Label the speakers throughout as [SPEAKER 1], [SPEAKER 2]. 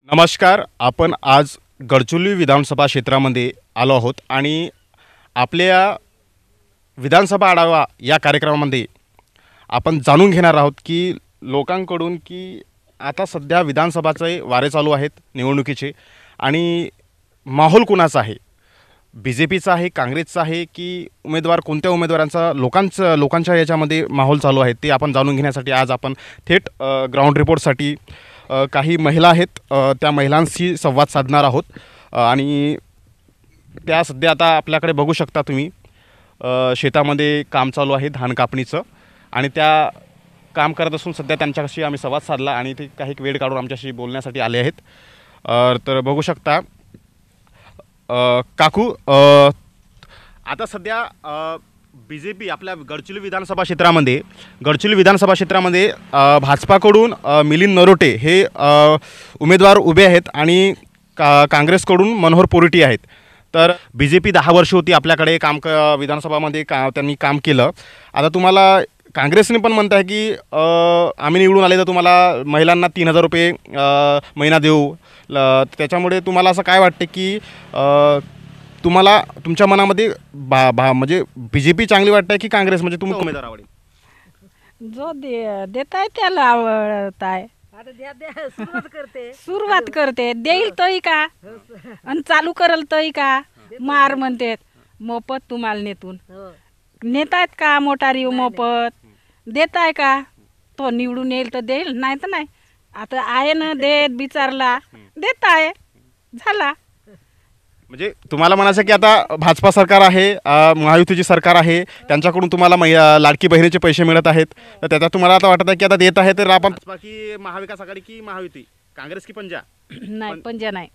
[SPEAKER 1] नमस्कार. आपण आज गडचिरोली विधानसभा क्षेत्रामध्ये आलो आहोत आणि आपल्या विधानसभा आढावा या कार्यक्रमामध्ये आपण जाणून घेणार आहोत की लोकांकडून की आता सध्या विधानसभाचे वारे चालू आहेत निवडणुकीचे आणि माहोल कुणाचा आहे, BJPचा आहे, काँग्रेसचा आहे की उमेदवार कोणत्या उमेदवारांचा लोकांच्या याच्यामध्ये माहोल चालू आहे ते आपण जाणून घेण्यासाठी आज आपण थेट ग्राउंड रिपोर्टसाठी काही महिला आहेत, त्या महिलांशी संवाद साधणार आहोत आणि त्या सध्या आता आपल्याकडे बघू शकता तुम्ही शेतामध्ये काम चालू आहे धान कापणीचं आणि त्या काम करत असून सध्या त्यांच्याशी आम्ही संवाद साधला आणि ते काही वेळ काढून आमच्याशी बोलण्यासाठी आले आहेत. तर बघू शकता काकू, आता सध्या BJP आपल्या गडचिरोली विधानसभा क्षेत्रामध्ये भाजपाकडून मिलिंद नरोटे हे उमेदवार उभे आहेत आणि काँग्रेसकडून मनोहर पोरिटी आहेत. तर BJP 10 वर्ष होती आपल्याकडे विधानसभामध्ये त्यांनी काम केलं. आता तुम्हाला काँग्रेसने पण म्हणत आहे की आम्ही निवडून आले तर तुम्हाला महिलांना 3,000 रुपये महिना देऊ. त्याच्यामुळे तुम्हाला असं काय वाटते की तुम्हाला तुमच्या मनामध्ये म्हणजे BJP चांगली वाटते की काँग्रेस, म्हणजे तुम्ही उमेदवार आवडेल?
[SPEAKER 2] जो देत आहे त्याला आवडत आहे. सुरुवात करते देईल तोही का आणि चालू करल तोही का. मार म्हणते मोफत तुम्हाला नेतून नेत आहेत का मोटारी मोफत देत आहे का. तो निवडून येईल तर देईल, नाही तर नाही. आता आहे ना देत विचारला देत आहे झाला.
[SPEAKER 1] म्हणजे तुम्हाला म्हणायचं की आता भाजपा सरकार आहे, महायुतीची सरकार आहे, त्यांच्याकडून तुम्हाला लाडकी बहिणीचे पैसे मिळत आहेत, तर त्याच्यात तुम्हाला आता वाटत आहे की आता देत आहे तर आपण की महाविकास आघाडी की महायुती, काँग्रेस की पंजा?
[SPEAKER 2] नाही पंजा नाही.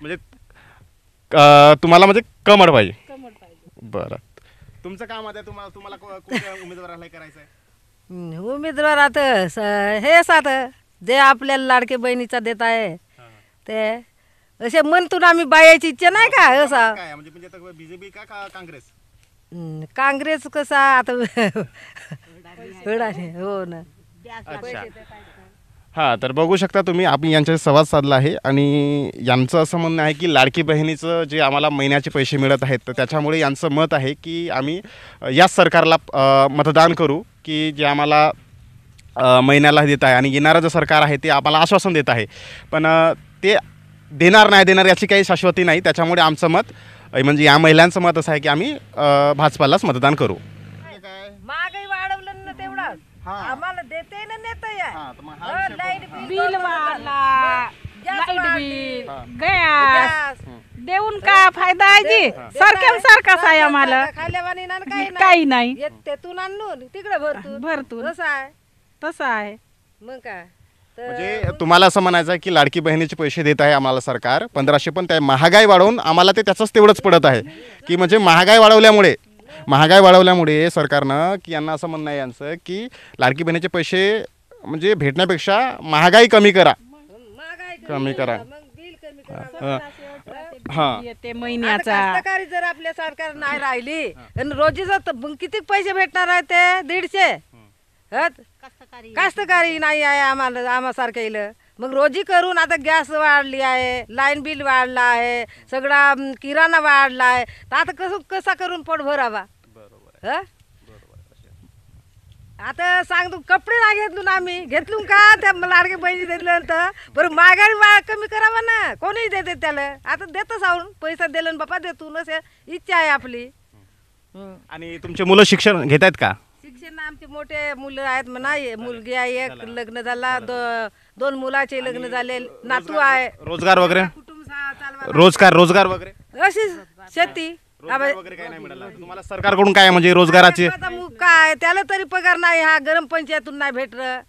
[SPEAKER 1] म्हणजे तुम्हाला म्हणजे कमळ पाहिजे. बरं, तुमचं काम आहे तुम्हाला कोणत्या उमेदवाराला करायचं आहे?
[SPEAKER 3] उमेदवार आता हेच आता जे आपल्याला लाडके बहिणीचा देत आहे ते असे म्हणतो ना आम्ही बायाची इच्छा नाही का असा.
[SPEAKER 1] म्हणजे BJP का काँग्रेस?
[SPEAKER 3] काँग्रेस कसा आता हो ना.
[SPEAKER 1] अच्छा, हां. तर बघू शकता तुम्ही आपण यांच्याशी संवाद साधला आहे आणि यांचं असं म्हणणं आहे की लाडकी बहिणीचं जे आम्हाला महिन्याचे पैसे मिळत आहेत तर त्याच्यामुळे यांचं मत आहे की आम्ही याच सरकारला मतदान करू की जे आम्हाला महिन्याला देत आहे आणि येणारं जे सरकार आहे ते आम्हाला आश्वासन देत आहे पण ते देणार नाही देणार याची काही शाश्वती नाही. त्याच्यामुळे आमचं मत म्हणजे या महिलांचं मत असं आहे की आम्ही भाजपालाच मतदान करू.
[SPEAKER 3] महागाई वाढवलं ना तेवढं आम्हाला देते ना नेत
[SPEAKER 2] बिल वाढला, लाईट बिल, गॅस देऊन का फायदा आहे जी. सारखाच आहे आम्हाला,
[SPEAKER 3] खाल्यावानी
[SPEAKER 2] काही नाही.
[SPEAKER 3] तेथून आणून तिकडे
[SPEAKER 2] भरतून तसं आहे.
[SPEAKER 3] मग काय
[SPEAKER 1] म्हणजे तुम्हाला असं म्हणायचं आहे की लाडकी बहिणीचे पैसे देत आहे आम्हाला सरकार 1500, पण त्या महागाई वाढवून आम्हाला ते त्याचंच तेवढंच पडत आहे की म्हणजे महागाई वाढवल्यामुळे सरकारनं की यांना असं म्हणणं आहे यांचं की लाडकी बहिणीचे पैसे म्हणजे भेटण्यापेक्षा महागाई कमी करा.
[SPEAKER 3] हां, ते महिन्याचा कास्तकारी जर आपल्या सरकार नाही राहिली आणि रोजीचं किती पैसे भेटणार आहे ते 150. कास्तकारी नाही आहे आम्हासारख्या. मग रोजी करून आता गॅस वाढली आहे, लाईन बिल वाढला आहे, सगळा किराणा वाढला आहे, तर आता कसा करून पोट भरावा. आता सांगतो कपडे नाही घेतलो ना आम्ही घेतलो का त्या लाडके बहिणी दिल्यानंतर बरं महागाई कमी करावा ना. कोणीही देते त्याला आता देतच आहोत पैसा दिला ना बापा देतो नसे इच्छा आहे आपली.
[SPEAKER 1] आणि तुमचे मुलं शिक्षण घेत आहेत का?
[SPEAKER 3] शिक्षण आमचे मोठे मुलं आहेत म्हणा. मुलगी आहे, एक लग्न झाला, 2 मुलाचे लग्न झाले, नातू आहे.
[SPEAKER 1] रोजगार वगैरे
[SPEAKER 3] कुटुंब
[SPEAKER 1] रोजगार वगैरे
[SPEAKER 3] अशी शेती
[SPEAKER 1] वगैरे काय नाही मिळालं तुम्हाला सरकारकडून? काय म्हणजे रोजगाराचे
[SPEAKER 3] काय त्याला तरी पगार नाही. हा गरम पंचायतून नाही भेटलं.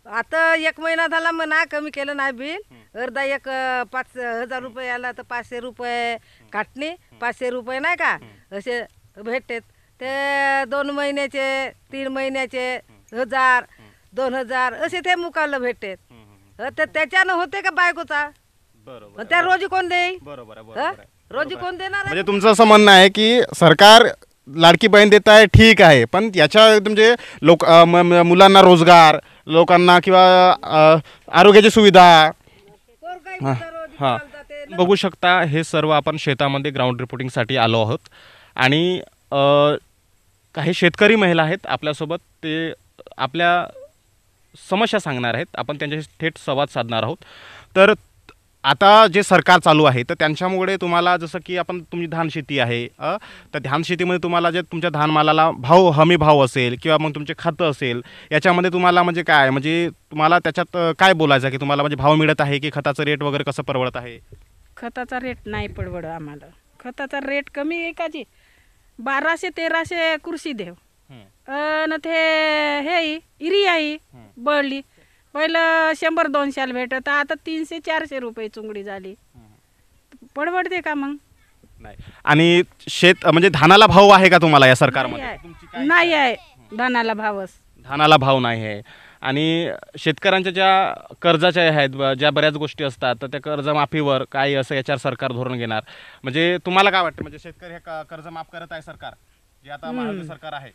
[SPEAKER 3] आता 1 महिना झाला म्हणा कमी केलं नाही बिल. अर्धा 5,000 रुपये आला तर 500 रुपये काटणी, 500 रुपये नाही का असे भेटतात. ते 2 महिन्याचे 3 महिन्याचे 1,000 2,000 असे ते मुकावलं भेटतात. तर त्याच्यानं होते का बायकोचा?
[SPEAKER 1] बरोबर.
[SPEAKER 3] त्या रोजी कोण देईल?
[SPEAKER 1] बरोबर.
[SPEAKER 3] रोजी कोण देणार?
[SPEAKER 1] म्हणजे तुमचं असं म्हणणं आहे की सरकार लाडकी बहीण देत आहे ठीक आहे, पण याच्या म्हणजे मुलांना रोजगार, लोकांना किंवा आरोग्याची सुविधा हां बघू शकता हे सर्व आपण शेतामध्ये ग्राउंड रिपोर्टिंगसाठी आलो आहोत आणि काही शेतकरी महिला आहेत आपल्यासोबत, ते आपल्या समस्या सांगणार आहेत, आपण त्यांच्याशी थेट संवाद साधणार आहोत. तर आता जे सरकार चालू आहे तर त्यांच्यामुळे तुम्हाला जसं की आपण तुमची धान शेती आहे तर धान शेतीमध्ये तुम्हाला जे तुमच्या धानमालाला हमी भाव असेल किंवा मग तुमचे खतं असेल याच्यामध्ये तुम्हाला म्हणजे काय म्हणजे तुम्हाला त्याच्यात काय बोलायचं की तुम्हाला म्हणजे भाव मिळत आहे की खताचं रेट वगैरे कसं परवडत आहे?
[SPEAKER 2] खताचा रेट नाही परवड आम्हाला. खताचा रेट कमी आहे का जी 1200-1300 कुर्सी देव न ते हे इरियाई बळली पहिलं 100-200 भेटत, आता 300-400 रुपये चुंगडी झाली. परवडते का मग?
[SPEAKER 1] नाही. आणि शेत म्हणजे धानाला भाव आहे का तुम्हाला या सरकारमध्ये?
[SPEAKER 2] नाही आहे धानाला भावच.
[SPEAKER 1] धानाला भाव नाही आहे. आणि शेतकऱ्यांच्या ज्या कर्जाच्या आहेत ज्या बऱ्याच गोष्टी असतात तर त्या कर्जमाफीवर काय असं याच्यावर सरकार धोरण घेणार म्हणजे तुम्हाला काय वाटतं? म्हणजे शेतकरी हे कर्ज माफ करत आहे सरकार, जे आता महायुती सरकार आहे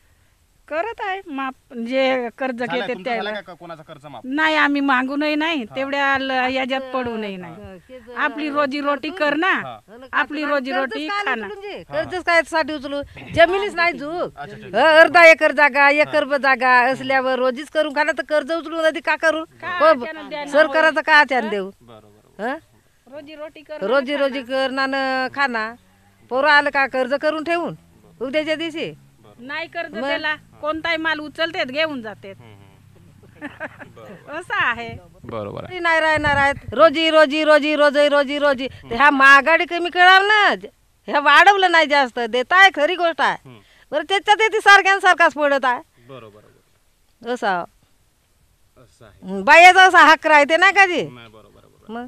[SPEAKER 2] करत आहे माफ, जे कर्ज घेते त्याला.
[SPEAKER 1] कोणाचा कर्ज माफ
[SPEAKER 2] नाही आम्ही मागूनही नाही तेवढ्या याच्यात पडूनही नाही. आपली रोजीरोटी कर ना, आपली रोजीरोटी खाना.
[SPEAKER 3] कर्जच काय साठी उचलू, जमिनीच नाही झूक. अर्धा एकर जागा एकर जागा असल्यावर रोजीच करून खाना तर कर्ज उचलून आधी का करू? सरकाराचं का आचार देऊ?
[SPEAKER 2] रोजीरोटी कर,
[SPEAKER 3] रोजी कर ना खाना. पोरं आलं का कर्ज करून ठेवून उद्याच्या दिवशी
[SPEAKER 2] नाही कर्ज त्याला कोणताही माल उचलतेत घेऊन जाते असं आहे.
[SPEAKER 1] बरोबर आहे.
[SPEAKER 3] नाही राहणार आहेत रोजी रोजी रोजी रोजी रोजी रोजी. ह्या महागाडी कमी कळाव ना, ह्या वाढवलं नाही जास्त देताय खरी गोष्ट आहे. बरं त्याच्यात ते सारख्यासारखाच पडत आहे.
[SPEAKER 1] बरोबर
[SPEAKER 3] असा बायाचा असा हक्क राहते ना का जी. मग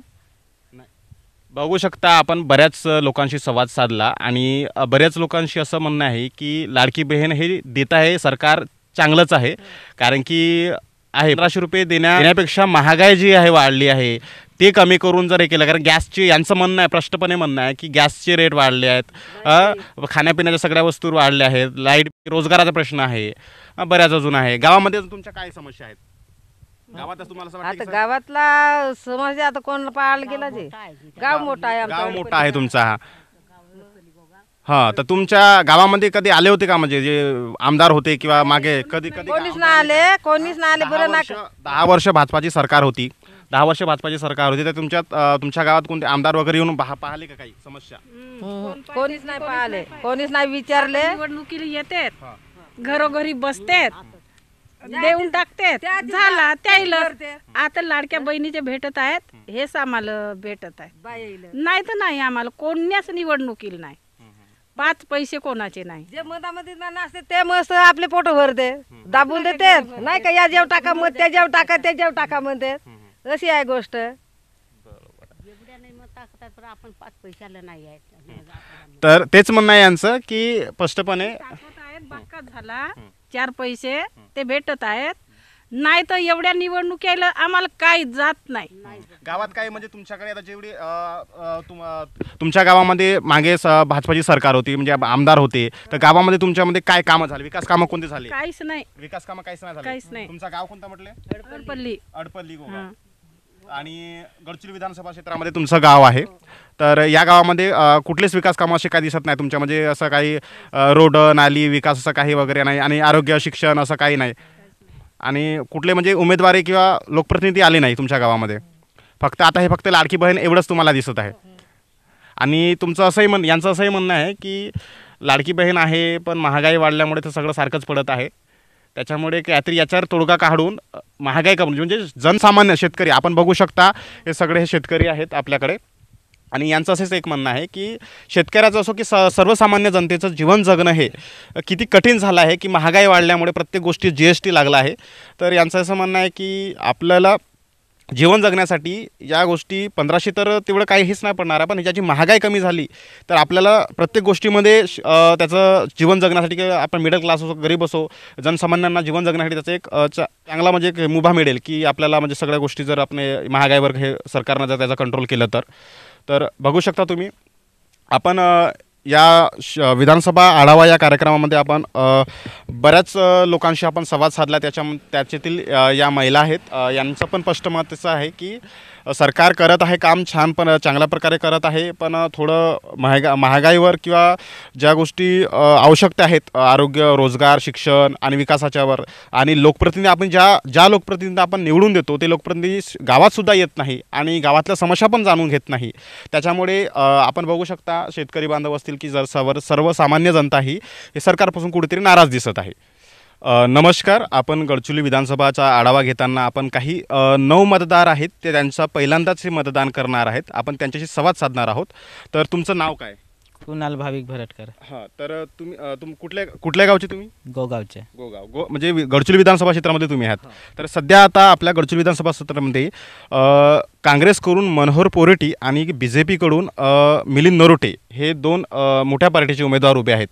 [SPEAKER 1] बघू शकता आपण बऱ्याच लोकांशी संवाद साधला आणि बऱ्याच लोकांशी असं म्हणणं आहे की लाडकी बहीण हे देत आहे सरकार चांगलंच आहे, कारण की आहे 1500 रुपये देण्यापेक्षा महागाई जी आहे वाढली आहे ते कमी करून जर हे केलं, कारण गॅसचे यांचं म्हणणं आहे स्पष्टपणे म्हणणं आहे की गॅसचे रेट वाढले आहेत, खाण्यापिण्याच्या सगळ्या वस्तू वाढल्या आहेत, लाईट रोजगाराचा प्रश्न आहे, बऱ्याच अजून आहे. गावामध्ये तुमच्या काय समस्या आहेत?
[SPEAKER 3] आता गावातला समस्या आता कोण पाहायला गेला जे गाव मोठा आहे,
[SPEAKER 1] गाव मोठा आहे तुमचा. हा तर तुमच्या गावामध्ये कधी आले होते का म्हणजे जे आमदार होते किंवा मागे कधी कधी?
[SPEAKER 3] कोणीच नाही आले, कोणीच नाही आले. बरं ना
[SPEAKER 1] 10 वर्ष भाजपाची सरकार होती, 10 वर्ष भाजपाची सरकार होती तर तुमच्या गावात कोणते आमदार वगैरे येऊन पाहिले का काही समस्या?
[SPEAKER 3] कोणीच नाही पाहिले, कोणीच नाही विचारले.
[SPEAKER 2] निवडणुकीला येतात घरोघरी बसतात देऊन टाकतात झाला त्याला. आता लाडक्या बहिणीचे भेटत आहेत हेच आम्हाला भेटत आहे, नाही तर नाही आम्हाला कोण्याच निवडणुकीला नाही. 5 पैसे कोणाचे नाही.
[SPEAKER 3] जे मधामध्ये नसते ते मस्त आपले पोट भरते दाबून देते नाही का, या जेव टाका मग त्या जेव टाका त्या जेव टाका म्हणते. अशी आहे गोष्ट.
[SPEAKER 1] तर तेच म्हणणं आहे यांचं की स्पष्टपणे
[SPEAKER 2] बाका झाला 4 पैसे ते भेटत आहेत, नाही तर एवढ्या निवडणुकीला आम्हाला काही जात नाही.
[SPEAKER 1] गावात काय म्हणजे तुमच्याकडे आता जेवढी तुमच्या गावामध्ये मागे भाजपाची सरकार होती म्हणजे आमदार होते तर गावामध्ये तुमच्यामध्ये काय कामं झाली, विकास कामं कोणती झाली?
[SPEAKER 2] काहीच नाही.
[SPEAKER 1] विकास कामं काहीच नाही झाली.
[SPEAKER 2] काहीच नाही.
[SPEAKER 1] तुमचं गाव कोणतं म्हटले? अडपल्ली गोगाव. आणि गडचिरोली विधानसभा क्षेत्रामध्ये तुमचं गाव आहे. तर या गावामध्ये कुठलेच विकास कामं असे काही दिसत नाही तुमच्या, म्हणजे असं काही रोड नाली विकास असं काही वगैरे नाही आणि आरोग्य शिक्षण असं काही नाही आणि कुठले म्हणजे उमेदवारी किंवा लोकप्रतिनिधी आले नाही तुमच्या गावामध्ये. फक्त आता हे फक्त लाडकी बहीण एवढंच तुम्हाला दिसत आहे. आणि तुमचं असंही यांचं असंही म्हणणं आहे की लाडकी बहीण आहे पण महागाई वाढल्यामुळे तर सगळं सारखंच पडत आहे, त्याच्यामुळे काहीतरी याच्यावर तोडगा काढून महागाई कमी म्हणजे जनसामान्य शेतकरी आपण बघू शकता हे सगळे हे शेतकरी आहेत आपल्याकडे. आणि यांचं असंच एक म्हणणं आहे की शेतकऱ्याचं असो की सर्वसामान्य जनतेचं जीवन जगणं हे किती कठीण झालं आहे की महागाई वाढल्यामुळे प्रत्येक गोष्टी GST लागला आहे. तर यांचं असं म्हणणं आहे की आपल्याला जीवन जगण्यासाठी या गोष्टी 1500 तर तेवढं काहीच नाही पडणार आहे, पण ह्याची महागाई कमी झाली तर आपल्याला प्रत्येक गोष्टीमध्ये त्याचं जीवन जगण्यासाठी किंवा आपण मिडल क्लास असो गरीब असो जनसामान्यांना जीवन जगण्यासाठी त्याचा एक चांगला म्हणजे एक मुभा मिळेल की आपल्याला म्हणजे सगळ्या गोष्टी जर आपण महागाईवर हे सरकारनं जर त्याचा कंट्रोल केलं तर बघू शकता तुम्ही. आपण या विधानसभा आढावा या कार्यक्रमामध्ये आपण बऱ्याच लोकांशी आपण संवाद साधला, त्याच्यातील या महिला आहेत. यांचं पण स्पष्ट मत असं आहे की सरकार करत आहे काम छान, पण चांगल्या प्रकारे करत आहे, पण थोडं महागाईवर किंवा ज्या गोष्टी आवश्यकता आहेत, आरोग्य, रोजगार, शिक्षण आणि विकासाच्यावर, आणि लोकप्रतिनिधी आपण ज्या लोकप्रतिनिधी आपण निवडून देतो ते लोकप्रतिनिधी गावातसुद्धा येत नाही आणि गावातल्या समस्या पण जाणून घेत नाही. त्याच्यामुळे आपण बघू शकता शेतकरी बांधव असतील की सर्वसामान्य जनता ही हे सरकारपासून कुठेतरी नाराज दिसत आहे. नमस्कार. आपण गडचिरोली विधानसभाचा आढावा घेताना आपण काही 9 मतदार आहेत, ते त्यांचा पहिल्यांदाच हे मतदान करणार आहेत. आपण त्यांच्याशी संवाद साधणार आहोत. तर तुमचं नाव काय?
[SPEAKER 4] कुणाल भाविक भरटकर.
[SPEAKER 1] हां, तर तुम्ही कुठल्या गावचे? तुम्ही
[SPEAKER 4] गोगावचे.
[SPEAKER 1] गोगाव म्हणजे गडचिरोली विधानसभा क्षेत्रामध्ये तुम्ही आहात. तर सध्या आता आपल्या गडचिरोली विधानसभा क्षेत्रामध्ये काँग्रेसकडून मनोहर पोरेटी आणि BJPकडून मिलिंद नरोटे हे 2 मोठ्या पार्टीचे उमेदवार उभे आहेत.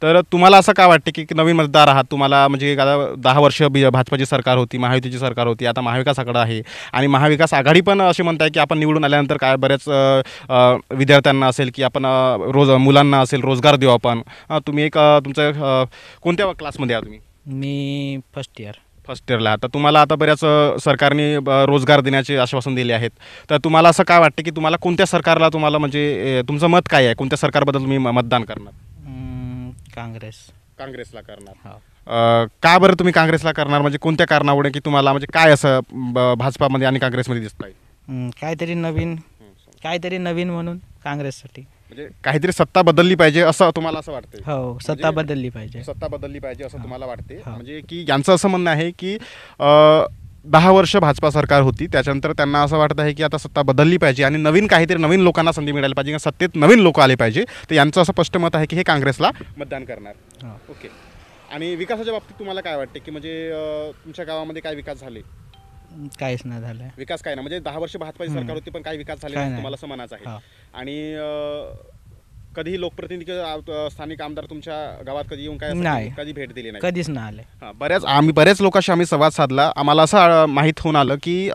[SPEAKER 1] तर तुम्हाला असं काय वाटते की नवीन मतदार आहात, तुम्हाला म्हणजे 10 वर्ष भाजपाची सरकार होती, महायुतीची सरकार होती, आता महाविकास आघाडी आहे आणि महाविकास आघाडी पण असे म्हणताय की आपण निवडून आल्यानंतर काय बऱ्याच विद्यार्थ्यांना असेल की आपण मुलांना असेल रोजगार देऊ आपण. तुम्ही तुमचं कोणत्या क्लासमध्ये आहात तुम्ही?
[SPEAKER 4] मी फर्स्ट इयरला.
[SPEAKER 1] तर तुम्हाला आता बऱ्याच सरकारने रोजगार देण्याचे आश्वासन दिले आहेत. तर तुम्हाला असं काय वाटते की तुम्हाला कोणत्या सरकारला तुम्हाला म्हणजे तुमचं मत काय आहे, कोणत्या सरकारबद्दल तुम्ही मतदान करणार? काँग्रेसला करणार. का बरं तुम्ही काँग्रेसला करणार, म्हणजे कोणत्या कारणामुळे की तुम्हाला म्हणजे काय असं भाजपामध्ये आणि काँग्रेसमध्ये दिसत आहे?
[SPEAKER 4] काहीतरी नवीन म्हणून काँग्रेससाठी.
[SPEAKER 1] म्हणजे काहीतरी सत्ता बदलली पाहिजे असं तुम्हाला असं वाटतं?
[SPEAKER 4] हो, सत्ता बदलली पाहिजे.
[SPEAKER 1] असं तुम्हाला वाटते. म्हणजे की यांचं असं म्हणणं आहे की 10 वर्ष भाजपा सरकार होती, त्याच्यानंतर त्यांना असं वाटत आहे की आता सत्ता बदलली पाहिजे आणि नवीन लोकांना संधी मिळायला पाहिजे किंवा सत्तेत नवीन लोक आले पाहिजे. तर यांचं असं स्पष्ट मत आहे की हे काँग्रेसला मतदान करणार. ओके. आणि विकासाच्या बाबतीत तुम्हाला काय वाटते की म्हणजे तुमच्या गावामध्ये काय विकास झाले?
[SPEAKER 4] काहीच नाही झालं.
[SPEAKER 1] विकास काय ना, म्हणजे 10 वर्ष भाजपाची सरकार होती पण काही विकास झाले नाही तुम्हाला असं म्हणायचं आहे. आणि कधीही लोकप्रतिनिधी किंवा स्थानिक आमदार तुमच्या गावात कधी येऊन काय कधी भेट दिली नाही?
[SPEAKER 4] कधीच नाही आले.
[SPEAKER 1] बऱ्याच लोकांशी आम्ही संवाद साधला. आम्हाला असं माहीत होऊन आलं की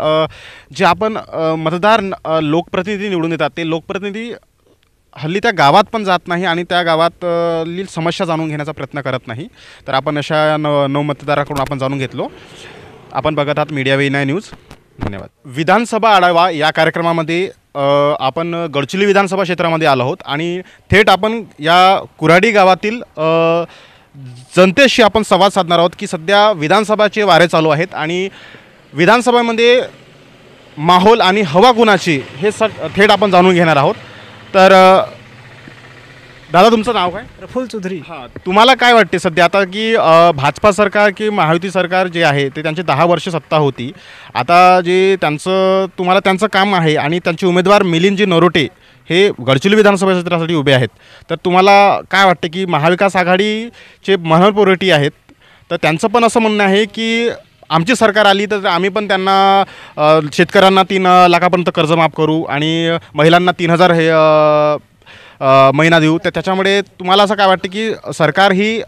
[SPEAKER 1] जे आपण मतदार लोकप्रतिनिधी निवडून येतात ते लोकप्रतिनिधी हल्ली त्या गावात पण जात नाही आणि त्या गावातली समस्या जाणून घेण्याचा प्रयत्न करत नाही. तर आपण अशा 9 मतदाराकडून आपण जाणून घेतलो. आपण बघत आहात मीडिया V9 न्यूज. धन्यवाद. विधानसभा आढावा या कार्यक्रमामध्ये आपण गडचिरोली विधानसभा क्षेत्रामध्ये आलो आहोत आणि थेट आपण या कुऱ्हाडी गावातील जनतेशी आपण संवाद साधणार आहोत की सध्या विधानसभाचे वारे चालू आहेत आणि विधानसभेमध्ये माहोल आणि हवा कुणाची हे थेट आपण जाणून घेणार आहोत. तर दादा तुमचं नाव काय?
[SPEAKER 5] प्रफुल्ल चौधरी.
[SPEAKER 1] हां, तुम्हाला काय वाटते सध्या आता की भाजपा सरकार की महायुती सरकार जे आहे ते त्यांची 10 वर्ष सत्ता होती, आता जे तुम्हाला त्यांचं काम आहे आणि त्यांचे उमेदवार मिलिंदजी नरोटे हे गडचिरोली विधानसभा क्षेत्रासाठी उभे आहेत, तर तुम्हाला काय वाटते की महाविकास आघाडीचे मनोहर पोरेटी आहेत तर त्यांचं पण असं म्हणणं आहे की आमची सरकार आली तर आम्ही पण त्यांना शेतकऱ्यांना 3 लाखापर्यंत कर्ज माफ करू आणि महिलांना 3,000 हे महिना देऊ. तर त्याच्यामुळे तुम्हाला असं काय वाटतं की सरकार ही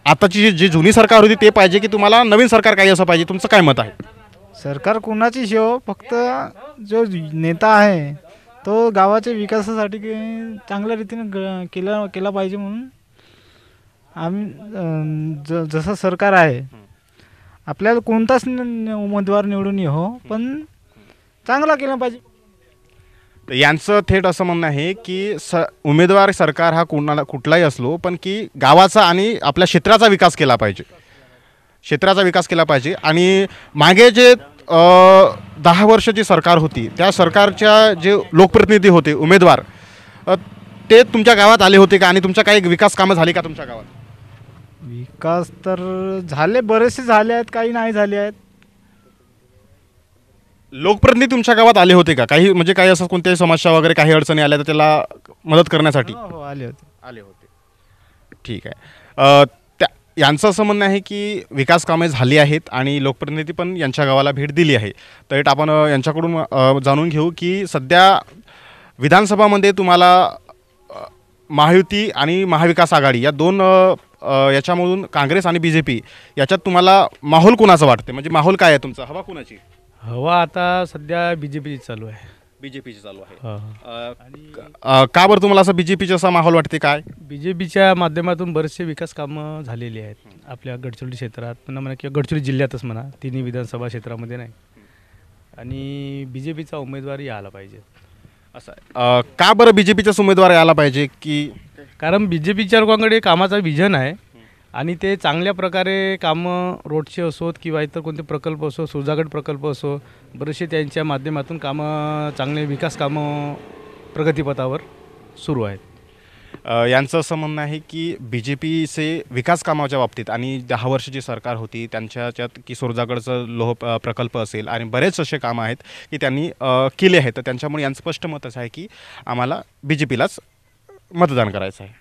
[SPEAKER 1] आताची जी जुनी सरकार होती ते पाहिजे की तुम्हाला नवीन सरकार काही असं पाहिजे? तुमचं काय मत आहे?
[SPEAKER 5] सरकार कोणाची शिव, फक्त जो नेता आहे तो गावाच्या विकासासाठी चांगल्या रीतीने केला पाहिजे म्हणून आम्ही जसं सरकार आहे आपल्याला कोणताच उमेदवार निवडून येऊ पण चांगला केला पाहिजे.
[SPEAKER 1] यांचं थेट असं म्हणणं आहे की उमेदवार सरकार हा कुठलाही असलो पण की गावाचा आणि आपल्या क्षेत्राचा विकास केला पाहिजे. आणि मागे जे 10 वर्ष जी सरकार होती त्या सरकारच्या जे लोकप्रतिनिधी होते उमेदवार ते तुमच्या गावात आले होते का आणि तुमच्या काही विकास कामं झाली का तुमच्या गावात?
[SPEAKER 5] विकास तर झाले, बरेचसे झाले आहेत, काही नाही झाले आहेत.
[SPEAKER 1] लोकप्रतिनिधी तुमच्या गावात आले होते का? काही म्हणजे काही असं कोणत्याही समस्या वगैरे काही अडचणी आल्या तर त्याला मदत करण्यासाठी?
[SPEAKER 5] हो, आले होते.
[SPEAKER 1] ठीक आहे. यांचं असं म्हणणं आहे की विकास कामे झाली आहेत आणि लोकप्रतिनिधी पण यांच्या गावाला भेट दिली आहे. तर आपण यांच्याकडून जाणून घेऊ की सध्या विधानसभामध्ये तुम्हाला महायुती आणि महाविकास आघाडी या 2 याच्यामधून काँग्रेस आणि BJP याच्यात तुम्हाला माहोल कोणाचं वाटते? म्हणजे माहोल काय आहे तुमचा? हवा कोणाची?
[SPEAKER 6] हवा आता सध्या BJP चालू आहे.
[SPEAKER 1] BJPची चालू आहे. का बरं तुम्हाला असं BJPचा असा माहोल वाटते? काय
[SPEAKER 6] BJPच्या माध्यमातून बरेचसे विकास कामं झालेली आहेत आपल्या गडचिरोली क्षेत्रात म्हणा किंवा गडचिरोली जिल्ह्यातच म्हणा, 3 विधानसभा क्षेत्रामध्ये नाही. आणि बी जे पीचा उमेदवारही आला पाहिजे.
[SPEAKER 1] असं आहे. का बरं बी जे पीचाच उमेदवार यायला पाहिजे की
[SPEAKER 6] कारण बी जे पीच्या लोकांकडे कामाचा विजन आहे आणि ते चांगल्या प्रकारे कामं रोडचे असोत किंवा इतर कोणते प्रकल्प असो, सुजागड प्रकल्प असो, बरेचसे त्यांच्या माध्यमातून कामं चांगले विकास कामं प्रगतीपथावर सुरू आहेत.
[SPEAKER 1] यांचं असं म्हणणं आहे की बी जे पीचे विकास कामाच्या बाबतीत आणि 10 वर्षाची सरकार होती त्यांच्यात की सुरजागडचं लोह प्रकल्प असेल आणि बरेच असे कामं आहेत की त्यांनी केले आहेत. तर त्यांच्यामुळे यांचं स्पष्ट मत असं आहे की आम्हाला बी जे पीलाच मतदान करायचं आहे.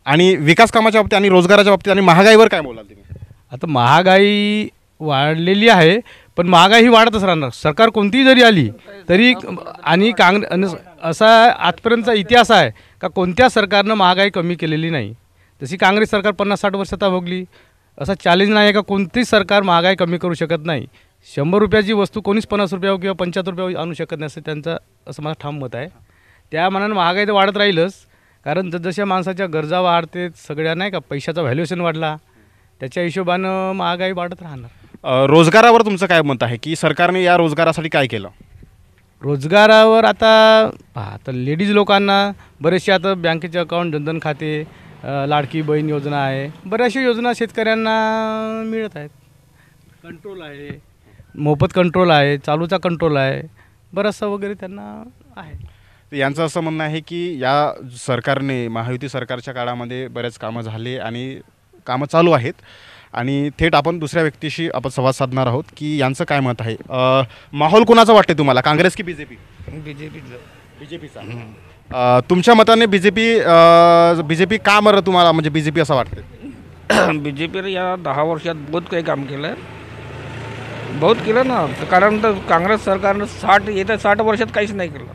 [SPEAKER 1] आणि विकास कामाच्या बाबतीत आणि रोजगाराच्या बाबतीत आणि महागाईवर काय बोलाल तुम्ही?
[SPEAKER 6] आता महागाई वाढलेली आहे, पण महागाई ही वाढतच राहणार. सरकार कोणतीही जरी आली तरी आणि असा आजपर्यंतचा इतिहास आहे का कोणत्या सरकारनं महागाई कमी केलेली नाही. जशी काँग्रेस सरकार 50-60 वर्ष आता भोगली, असा चॅलेंज नाही आहे का कोणतीच सरकार महागाई कमी करू शकत नाही. 100 रुपयाची वस्तू कोणीच 50 रुपयावर किंवा 75 रुपयावर आणू शकत नाही असं असं माझं ठाम मत आहे. त्या मानानं महागाई तर वाढत राहीलच, कारण जसजशा माणसाच्या गरजा वाढते सगळ्या नाही का पैशाचा व्हॅल्युएशन वाढला त्याच्या हिशोबानं महागाई वाढत राहणार.
[SPEAKER 1] रोजगारावर तुमचं काय मत आहे की सरकारने या रोजगारासाठी काय केलं?
[SPEAKER 6] रोजगारावर आता लेडीज लोकांना बरेचसे आता बँकेचे अकाउंट, जनधन खाते, लाडकी बहीण योजना आहे, बऱ्याचशा योजना शेतकऱ्यांना मिळत आहेत. कंट्रोल आहे, मोफत कंट्रोल आहे, चालूचा कंट्रोल आहे, बराचसा वगैरे त्यांना आहे.
[SPEAKER 1] यांचं असं म्हणणं आहे की या सरकारने महायुती सरकारच्या काळामध्ये बरेच कामं झाले आणि कामं चालू आहेत. आणि थेट आपण दुसऱ्या व्यक्तीशी आपण संवाद साधणार आहोत की यांचं काय मत आहे. माहोल कोणाचं वाटते तुम्हाला, काँग्रेस की B J P? B J पीचा. तुमच्या मताने बी जे पी का बरं तुम्हाला म्हणजे बी जे पी असं वाटतं?
[SPEAKER 7] बी जे पीने या 10 वर्षात बहुत काही काम केलं, बहुत केलं ना. कारण तर काँग्रेस सरकारनं 60 वर्षात काहीच नाही केलं.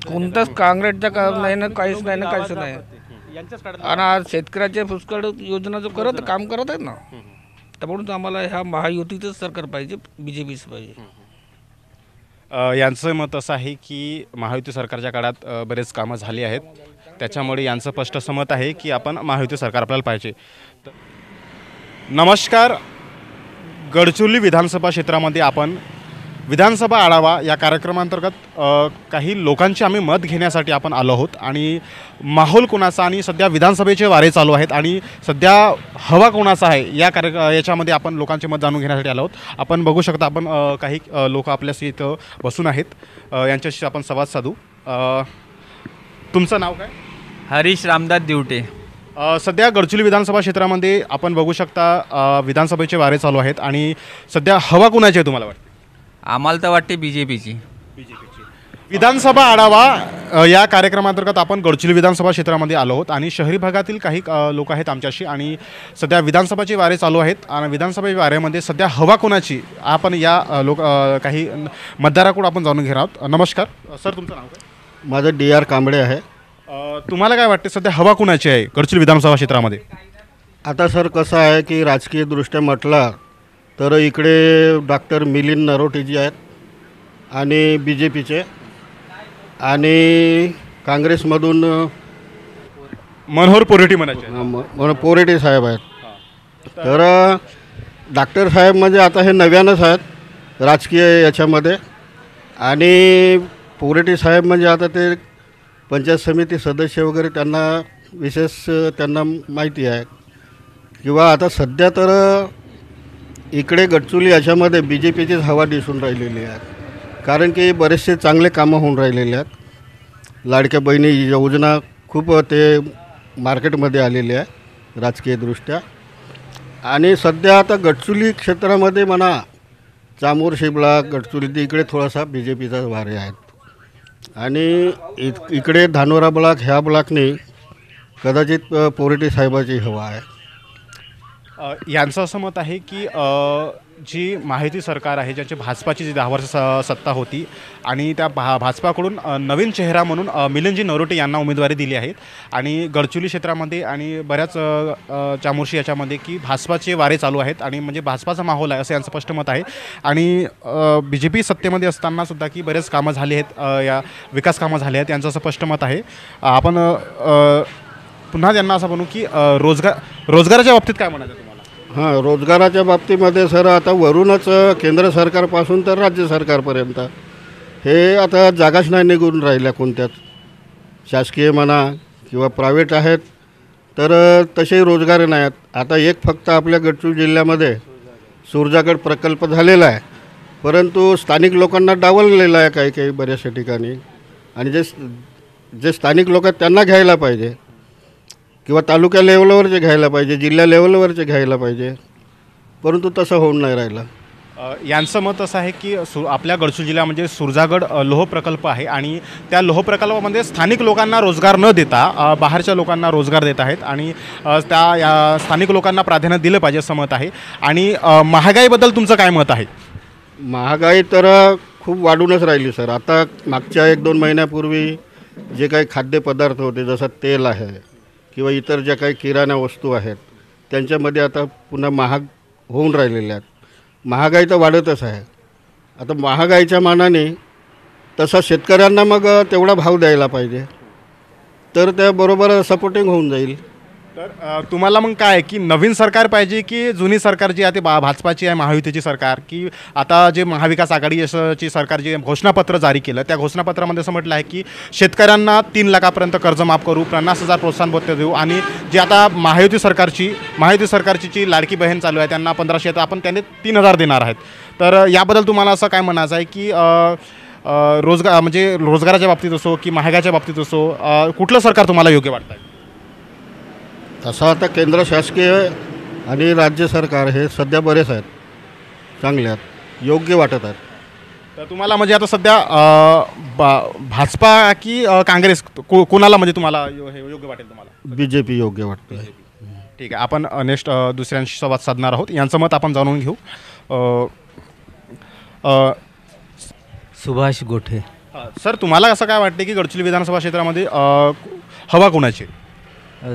[SPEAKER 7] कोणताच काँग्रेसच्या नाही ना, काहीच नाही ना, काहीच नाही. आणि आज शेतकऱ्याचे पुष्कळ योजना जो काम करत आहेत ना, त्यामुळे आम्हाला ह्या महायुतीचंच सरकार पाहिजे, बी जे पीच पाहिजे.
[SPEAKER 1] यांचं मत असं आहे की महायुती सरकारच्या काळात बरेच कामं झाली आहेत, त्याच्यामुळे यांचं स्पष्ट असं मत आहे की आपण महायुती सरकार आपल्याला पाहिजे. नमस्कार, गडचिरोली विधानसभा क्षेत्रामध्ये आपण विधानसभा आढावा या कार्यक्रमांतर्गत काही लोकांची आम्ही मत घेण्यासाठी आपण आलो आहोत. आणि माहोल कोणाचा आणि सध्या विधानसभेचे वारे चालू आहेत आणि सध्या हवा कोणाचा आहे याच्यामध्ये आपण लोकांचे मत जाणून घेण्यासाठी आलो आहोत. आपण बघू शकता, आपण काही लोक आपल्याशी इथं बसून आहेत, यांच्याशी आपण संवाद साधू. तुमचं नाव काय?
[SPEAKER 8] हरीश रामदास दिवटे.
[SPEAKER 1] सध्या गडचिरोली विधानसभा क्षेत्रामध्ये आपण बघू शकता विधानसभेचे वारे चालू आहेत आणि सध्या हवा कोणाची आहे तुम्हाला वाटते?
[SPEAKER 8] आम्हाला तर वाटते बी जे पीची.
[SPEAKER 1] विधानसभा आढावा या कार्यक्रमांतर्गत आपण गडचिरोली विधानसभा क्षेत्रामध्ये आलो आहोत आणि शहरी भागातील काही लोक आहेत आमच्याशी. आणि सध्या विधानसभाचे वारे चालू आहेत आणि विधानसभेच्या वाऱ्यामध्ये सध्या हवा कोणाची आपण या काही मतदाराकडून आपण जाणून घेणार आहोत. नमस्कार सर, तुमचं नाव काय?
[SPEAKER 9] माझं DR कांबळे आहे.
[SPEAKER 1] तुम्हाला काय वाटते सध्या हवा कोणाची आहे गडचिरोली विधानसभा क्षेत्रामध्ये?
[SPEAKER 9] आता सर कसं आहे की राजकीयदृष्ट्या म्हटलं तर इकडे डॉक्टर मिलिंद नरोटेजी आहेत आणि बी जे पीचे, आणि काँग्रेसमधून
[SPEAKER 1] मनोहर पोरेटी म्हणायचे
[SPEAKER 9] पोरेटे साहेब आहेत. तर डॉक्टर साहेब म्हणजे आता हे नव्यानंच आहेत राजकीय याच्यामध्ये, आणि पोरेटे साहेब म्हणजे आता ते पंचायत समिती सदस्य वगैरे त्यांना विशेष त्यांना माहिती आहे. किंवा आता सध्या तर इकडे गडचिरोली याच्यामध्ये बी जे पीचीच हवा दिसून राहिलेली आहे, कारण की बरेचसे चांगले कामं होऊन राहिलेले आहेत. लाडक्या बहिणी योजना खूप ते मार्केटमध्ये आलेली आहे राजकीयदृष्ट्या. आणि सध्या आता गडचिरोली क्षेत्रामध्ये म्हणा चामोर्शी ब्लॉक, गडचिरोली इकडे थोडासा बी जे पीचा वारे आहेत. आणि इकडे धानोरा ब्लॉक ह्या ब्लॉकने कदाचित पोरेटे साहेबाची हवा आहे.
[SPEAKER 1] यांचं असं मत आहे की जी महायुती सरकार आहे, ज्यांची भाजपाची जी 10 वर्ष सत्ता होती आणि त्या भाजपाकडून नवीन चेहरा म्हणून मिलिंदजी नरोटे यांना उमेदवारी दिली आहे. आणि गडचिरोली क्षेत्रामध्ये आणि बऱ्याच चामोर्शी याच्यामध्ये की भाजपाचे वारे चालू आहेत आणि म्हणजे भाजपाचा माहोल आहे असं यांचं स्पष्ट मत आहे. आणि बी जे पी सत्तेमध्ये असतानासुद्धा की बरेच कामं झाली आहेत, या विकास कामं झाली आहेत यांचं असं स्पष्ट मत आहे. आपण पुन्हा त्यांना असं म्हणू की रोजगाराच्या बाबतीत काय म्हणायचं तुम्हाला?
[SPEAKER 9] हां, रोजगाराच्या बाबतीमध्ये सर आता वरूनच केंद्र सरकारपासून तर राज्य सरकारपर्यंत हे आता जागाच नाही निघून राहिल्या कोणत्याच, शासकीय म्हणा किंवा प्रायव्हेट आहेत, तर तसेही रोजगार नाही आहेत. आता एक फक्त आपल्या गडचिरोली जिल्ह्यामध्ये सुरजागड प्रकल्प झालेला आहे, परंतु स्थानिक लोकांना डावललेला आहे काही काही बऱ्याचशा ठिकाणी. आणि जे स्थानिक लोक आहेत त्यांना घ्यायला पाहिजे, किंवा तालुक्या लेवलवरचे घ्यायला पाहिजे, जिल्हा लेवलवरचे घ्यायला पाहिजे, परंतु तसं होऊन नाही राहिलं.
[SPEAKER 1] यांचं मत असं आहे की आपल्या गडचिरोली जिल्ह्यामध्ये सुरजागड लोह प्रकल्प आहे आणि त्या लोह प्रकल्पामध्ये स्थानिक लोकांना रोजगार न देता बाहेरच्या लोकांना रोजगार देत आहेत आणि त्या स्थानिक लोकांना प्राधान्य दिलं पाहिजे असं मत आहे. आणि महागाईबद्दल तुमचं काय मत आहे?
[SPEAKER 9] महागाई तर खूप वाढूनच राहिली सर. आता मागच्या 1-2 महिन्यापूर्वी जे काही खाद्यपदार्थ होते, जसं तेल आहे किंवा इतर ज्या काही किराणा वस्तू आहेत, त्यांच्यामध्ये आता पुन्हा महाग होऊन राहिलेल्या आहेत. महागाई तर वाढतच आहे. आता महागाईच्या मानाने तसा शेतकऱ्यांना मग तेवढा भाव द्यायला पाहिजे, तर त्याबरोबर सपोर्टिंग होऊन जाईल.
[SPEAKER 1] तर तुम्हाला मग काय की नवीन सरकार पाहिजे की जुनी सरकार जी आहे ते भाजपाची आहे, महायुतीची सरकार, की आता जे महाविकास आघाडीची सरकार जे घोषणापत्र जारी केलं त्या घोषणापत्रामध्ये असं म्हटलं आहे की शेतकऱ्यांना 3 लाखापर्यंत कर्ज माफ करू, 50,000 प्रोत्साहन भत्ते देऊ, आणि जे आता महायुती सरकारची जी लाडकी बहीण चालू आहे त्यांना 1500 आपण त्यांनी 3,000 देणार आहेत. तर याबद्दल तुम्हाला असं काय म्हणायचं आहे की रोजगाराच्या बाबतीत असो की महागाईच्या बाबतीत असो, कुठलं सरकार तुम्हाला योग्य वाटतं आहे?
[SPEAKER 9] तसं आता केंद्र शासकीय आणि राज्य सरकार हे सध्या बरेच आहेत, चांगले आहेत, योग्य वाटत आहेत.
[SPEAKER 1] तर तुम्हाला म्हणजे आता सध्या भाजपा की काँग्रेस कोणाला म्हणजे तुम्हाला हे योग्य वाटेल? तुम्हाला
[SPEAKER 9] BJP योग्य वाटतं.
[SPEAKER 1] ठीक आहे, आपण नेक्स्ट दुसऱ्यांशी संवाद साधणार आहोत. यांचं मत आपण जाणून घेऊ.
[SPEAKER 10] सुभाष गोठे.
[SPEAKER 1] सर, तुम्हाला असं काय वाटते की गडचिरोली विधानसभा क्षेत्रामध्ये हवा कोणाची?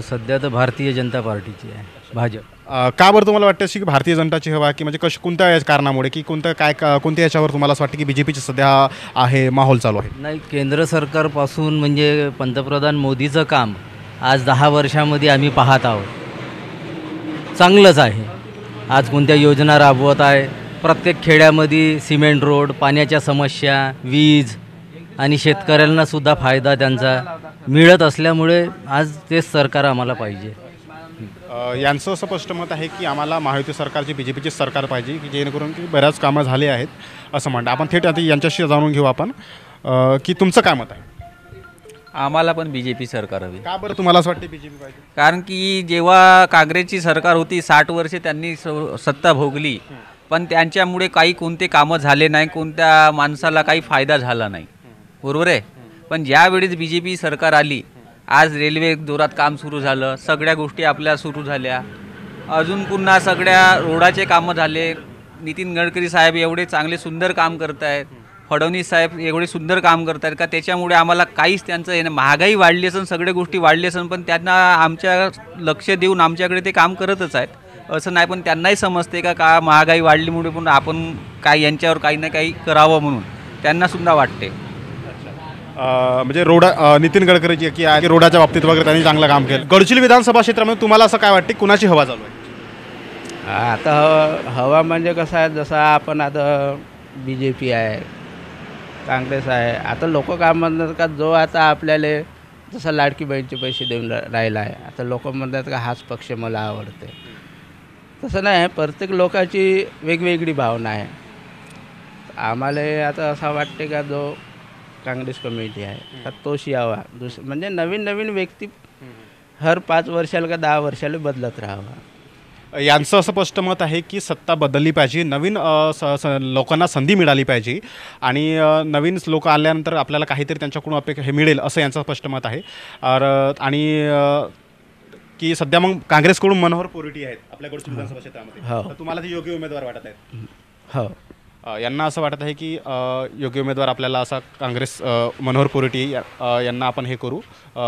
[SPEAKER 10] सध्या तर भारतीय जनता पार्टीची आहे, भाजप.
[SPEAKER 1] का बरं तुम्हाला वाटतं की भारतीय जनताची हवा, की म्हणजे कोणत्या कारणामुळे, की कोणत्या याच्यावर तुम्हाला असं वाटतं की BJPची सध्या आहे माहोल चालू आहे?
[SPEAKER 10] नाही, केंद्र सरकारपासून म्हणजे पंतप्रधान मोदीचं काम आज 10 वर्षामध्ये आम्ही पाहत आहोत, चांगलंच आहे. आज कोणत्या योजना राबवत आहे, प्रत्येक खेड्यामध्ये सिमेंट रोड, पाण्याच्या समस्या, वीज, आणि शेतकऱ्यांना सुद्धा फायदा त्यांचा मिळत असल्यामुळे आज तेच सरकार आम्हाला पाहिजे.
[SPEAKER 1] यांचं असं स्पष्ट मत आहे की आम्हाला महायुती सरकारची, BJPची सरकार पाहिजे, की जेणेकरून की बऱ्याच कामं झाले आहेत असं म्हणतात. आपण थेट आता यांच्याशी जाणून घेऊ आपण की तुमचं काय मत आहे?
[SPEAKER 8] आम्हाला पण BJP सरकार हवी.
[SPEAKER 1] का बरं तुम्हाला असं वाटते BJP पाहिजे?
[SPEAKER 8] कारण की जेव्हा काँग्रेसची सरकार होती 60 वर्षे त्यांनी सत्ता भोगली, पण त्यांच्यामुळे काही कोणते कामं झाले नाही, कोणत्या माणसाला काही फायदा झाला नाही, बरोबर आहे. पण ज्यावेळेस BJP सरकार आली, आज रेल्वे जोरात काम सुरू झालं, सगळ्या गोष्टी आपल्या सुरू झाल्या, अजून पुन्हा सगळ्या रोडाचे कामं झाले. नितीन गडकरी साहेब एवढे चांगले सुंदर काम करत आहेत, फडणवीस साहेब एवढे सुंदर काम करत आहेत का त्याच्यामुळे आम्हाला काहीच त्यांचं हे, महागाई वाढली असून सगळ्या गोष्टी वाढली असून, पण त्यांना आमच्या लक्ष देऊन आमच्याकडे ते काम करतच आहेत असं नाही. पण त्यांनाही समजते का महागाई वाढलीमुळे पण आपण काय यांच्यावर काही ना काही करावं म्हणून त्यांनासुद्धा वाटते.
[SPEAKER 1] म्हणजे नितीन गडकरी जी की रोडाच्या बाबतीत वगैरे त्यांनी चांगलं काम केलं. गडचिरोली विधानसभा क्षेत्रामध्ये तुम्हाला असं काय वाटते कुणाची हवा चालू आहे?
[SPEAKER 4] आता हवा म्हणजे कसं आहे, जसं आपण आता BJP आहे, काँग्रेस आहे. आता लोक काय म्हणतात का जो आता आपल्याला जसं लाडकी बहीणचे पैसे देऊन राहिला आहे, आता लोक म्हणतात का हाच पक्ष मला आवडते. तसं नाही, प्रत्येक लोकांची वेगवेगळी भावना आहे. आम्हाला आता असं वाटते का जो काँग्रेस कमिटी आहे का तोच यावा, म्हणजे नवीन नवीन व्यक्ती हर 5 वर्षाला का 10 वर्षाला बदलत राहावा.
[SPEAKER 1] यांचं असं स्पष्ट मत आहे की सत्ता बदलली पाहिजे, नवीन लोकांना संधी मिळाली पाहिजे आणि नवीन लोक आल्यानंतर आपल्याला काहीतरी त्यांच्याकडून हे मिळेल असं यांचं स्पष्ट मत आहे. आणि की सध्या मग काँग्रेसकडून मनोहर पोरिटी आहेत आपल्या गडचिरोली विधानसभा क्षेत्रामध्ये,
[SPEAKER 4] हो.
[SPEAKER 1] तुम्हाला ते योग्य उमेदवार वाटत आहेत?
[SPEAKER 4] हो.
[SPEAKER 1] यांना असं वाटत आहे की योग्य उमेदवार आपल्याला असा काँग्रेस मनोहर पोरेटी यांना आपण हे करू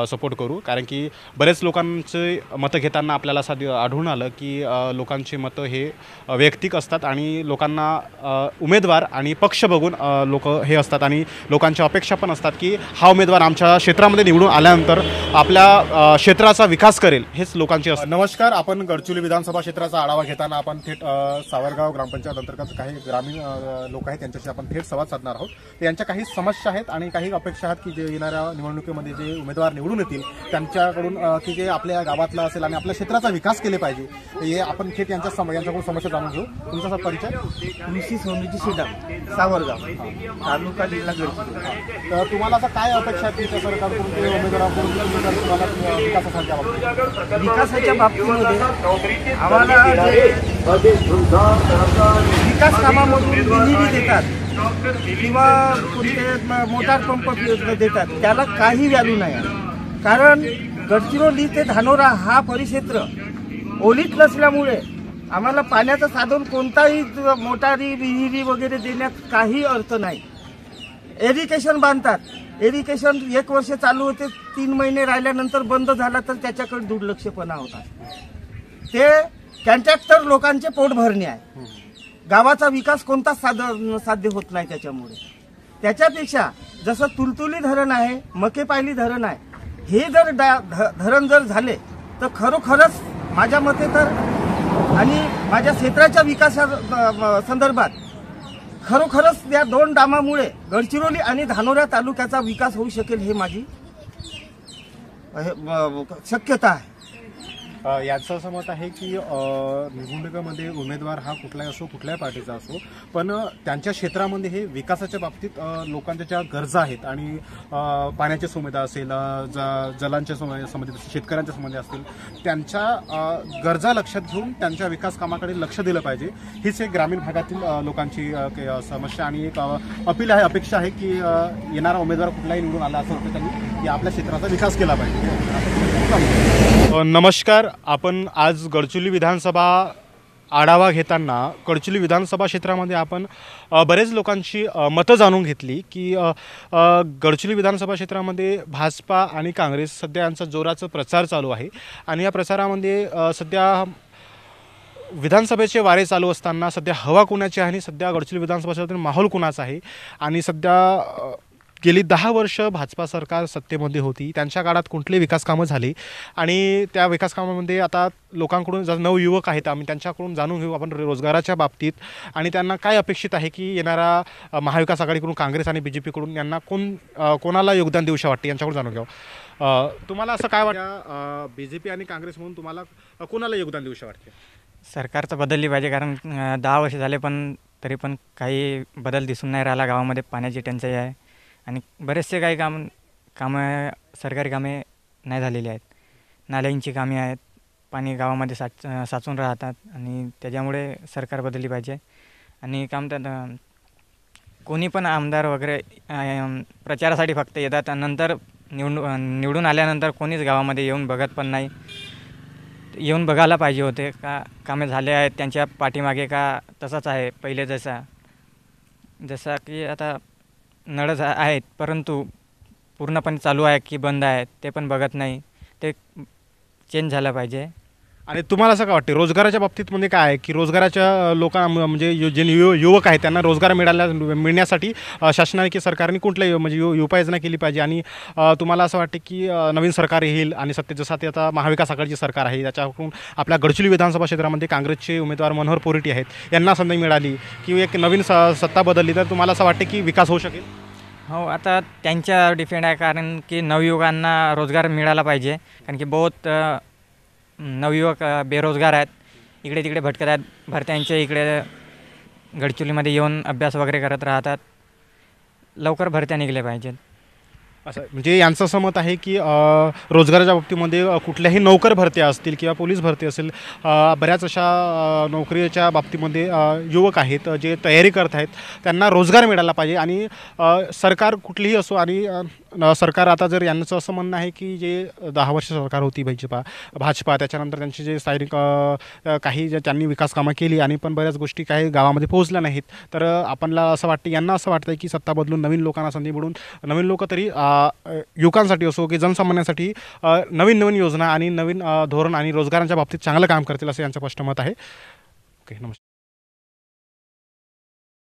[SPEAKER 1] सपोर्ट करू, कारण की बरेच लोकांचे मतं घेताना आपल्याला असं आढळून आलं की लोकांची मतं हे वैयक्तिक असतात आणि लोकांना उमेदवार आणि पक्ष बघून लोक हे असतात आणि लोकांच्या अपेक्षा पण असतात की हा उमेदवार आमच्या क्षेत्रामध्ये निवडून आल्यानंतर आपल्या क्षेत्राचा विकास करेल, हेच लोकांची असतात. नमस्कार, आपण गडचिरोली विधानसभा क्षेत्राचा आढावा घेताना आपण थेट सावरगाव ग्रामपंचायत अंतर्गत काही ग्रामीण लोक आहेत त्यांच्याशी आपण थेट संवाद साधणार आहोत. त्यांच्या काही समस्या आहेत आणि काही अपेक्षा आहेत की जे येणाऱ्या निवडणुकीमध्ये जे उमेदवार निवडून येतील त्यांच्याकडून की जे आपल्या गावातला असेल आणि आपल्या क्षेत्राचा विकास केले पाहिजे, हे आपण थेट यांच्याकडून समस्या जाणून घेऊ. तुमचा परिचय?
[SPEAKER 11] तुळशी सोनूची शिडा, सावरगाव, तालुका जिल्हा गडचिरोली.
[SPEAKER 1] तर तुम्हाला आता काय अपेक्षा आहे तुमच्या सरकारकडून उमेदवाराकडून तुम्हाला
[SPEAKER 11] विकासाच्या बाबतीमध्ये आम्हाला विकास कामामधून निधी देतात किंवा कोणते मोटार पंप देतात, त्याला काही व्हॅल्यू नाही आहे. कारण गडचिरोली ते धानोरा हा परिक्षेत्र ओलीत नसल्यामुळे आम्हाला पाण्याचं साधन कोणताही मोटारी विहिरी वगैरे देण्यात काही अर्थ नाही. एरिगेशन बांधतात, एरिगेशन 1 वर्ष चालू होते, 3 महिने राहिल्यानंतर बंद झाला तर त्याच्याकडे दुर्लक्षपणा होता. ते कॉन्ट्रॅक्टर लोकांचे पोट भरणे आहे. गावाचा विकास कोणताच साध्य होत नाही त्याच्यामुळे. त्याच्यापेक्षा जसं तुलतुली धरण आहे, मकेपायली धरण आहे, हे जर धरण जर झाले तर खरोखरच माझ्या मते तर आणि माझ्या क्षेत्राच्या विकासा संदर्भात खरोखरच या 2 डामामुळे गडचिरोली आणि धानोरा तालुक्याचा विकास होऊ शकेल, हे माझी शक्यता आहे.
[SPEAKER 1] याचं असं मत आहे की निवडणुकीमध्ये उमेदवार हा कुठलाही असो, कुठल्याही पार्टीचा असो, पण त्यांच्या क्षेत्रामध्ये हे विकासाच्या बाबतीत लोकांच्या ज्या गरजा आहेत आणि पाण्याच्या सुविधा असेल, जलांच्या संबंधित शेतकऱ्यांच्या संबंधित असतील, त्यांच्या गरजा लक्षात घेऊन त्यांच्या विकास कामाकडे लक्ष दिलं पाहिजे. हीच एक ग्रामीण भागातील लोकांची समस्या आणि एक अपील आहे, अपेक्षा आहे की येणारा उमेदवार कुठलाही निवडून आला असं वाटतं त्यांनी आपल्या क्षेत्राचा विकास केला पाहिजे. नमस्कार, आपण आज गडचिरोली विधानसभा आढावा घेताना गडचिरोली विधानसभा क्षेत्रामध्ये आपण बरेच लोकांची मतं जाणून घेतली की गडचिरोली विधानसभा क्षेत्रामध्ये भाजपा आणि काँग्रेस सध्या यांचा जोराचा प्रचार चालू आहे आणि या प्रचारामध्ये सध्या विधानसभेचे वारे चालू असताना सध्या हवा कुणाची आहे आणि सध्या गडचिरोली विधानसभा क्षेत्रातील माहोल कुणाचा आहे. आणि सध्या गेली 10 वर्ष भाजपा सरकार सत्तेमध्ये होती, त्यांच्या काळात कुठले विकास कामं झाली आणि त्या विकास कामामध्ये आता लोकांकडून नवयुवक आहेत, आम्ही त्यांच्याकडून जाणून घेऊ आपण रोजगाराच्या बाबतीत आणि त्यांना काय अपेक्षित आहे की येणारा महाविकास आघाडीकडून काँग्रेस आणि BJPकडून यांना कोणाला योगदान देऊशा वाटते यांच्याकडून जाणून घेऊ. तुम्हाला असं काय वाटतं, BJP आणि काँग्रेस म्हणून तुम्हाला कोणाला योगदान देऊशा वाटते?
[SPEAKER 12] सरकार तर बदलली पाहिजे, कारण 10 वर्ष झाले पण तरी पण काही बदल दिसून नाही राहिला. गावामध्ये पाण्याची टंचाई आहे आणि बरेचसे काही कामं सरकारी कामे नाही झालेली आहेत. नाल्यांची कामे आहेत, पाणी गावामध्ये साचून राहतात आणि त्याच्यामुळे सरकार बदलली पाहिजे. आणि काम तर कोणी पण आमदार वगैरे प्रचारासाठी फक्त येतात आणि नंतर निवडून आल्यानंतर कोणीच गावामध्ये येऊन बघत पण नाही. येऊन बघायला पाहिजे होते का कामे झाले आहेत त्यांच्या पाठीमागे का तसाच आहे पहिले जसा की आता नळ आहेत परंतु पूर्णपणे चालू आहे की बंद आहे ते पण बघत नाही. ते चेंज झालं पाहिजे.
[SPEAKER 1] आणि तुम्हाला असं काय वाटते रोजगाराच्या बाबतीत म्हणजे काय आहे की रोजगाराच्या लोकांना जे युवक आहेत त्यांना रोजगार मिळण्यासाठी शासनाने की सरकारने कुठल्याही म्हणजे उपाययोजना केली पाहिजे. आणि तुम्हाला असं वाटते की नवीन सरकार येईल आणि जसं ते आता महाविकास आघाडीची सरकार आहे त्याच्याकडून आपल्या गडचिरोली विधानसभा क्षेत्रामध्ये काँग्रेसचे उमेदवार मनोहर पोरेटी आहेत यांना संधी मिळाली की एक नवीन सत्ता बदलली तर तुम्हाला असं वाटते की विकास होऊ शकेल?
[SPEAKER 12] हो, आता त्यांच्यावर डिपेंड आहे, कारण की नवयुवकांना रोजगार मिळाला पाहिजे. कारण की बहुत नवयुवक बेरोजगार आहेत, इकडे तिकडे भटकत आहेत. भरत्यांच्या इकडे गडचिरोलीमध्ये येऊन अभ्यास वगैरे करत राहतात. लवकर भरत्या निघल्या पाहिजेत.
[SPEAKER 1] असं म्हणजे यांचं असं मत आहे की रोजगाराच्या बाबतीमध्ये कुठल्याही नोकर भरत्या असतील किंवा पोलीस भरती असेल, बऱ्याच अशा नोकरीच्या बाबतीमध्ये युवक आहेत जे तयारी करत आहेत त्यांना रोजगार मिळाला पाहिजे. आणि सरकार कुठलीही असो आणि सरकार आता जर यांचं असं म्हणणं आहे की जे 10 वर्ष सरकार होती भाजपा त्याच्यानंतर त्यांचे जे स्थानिक काही जे त्यांनी विकास कामं केली आणि पण बऱ्याच गोष्टी काही गावामध्ये पोहोचल्या नाहीत, तर आपणला असं वाटतं, यांना असं वाटतं की सत्ता बदलून नवीन लोकांना संधी मिळून नवीन लोक तरी युवकांसाठी असो की जनसामान्यांसाठी नवीन नवीन योजना आणि नवीन धोरण आणि रोजगारांच्या बाबतीत चांगलं काम करतील असं यांचं स्पष्ट मत आहे. ओके, नमस्कार.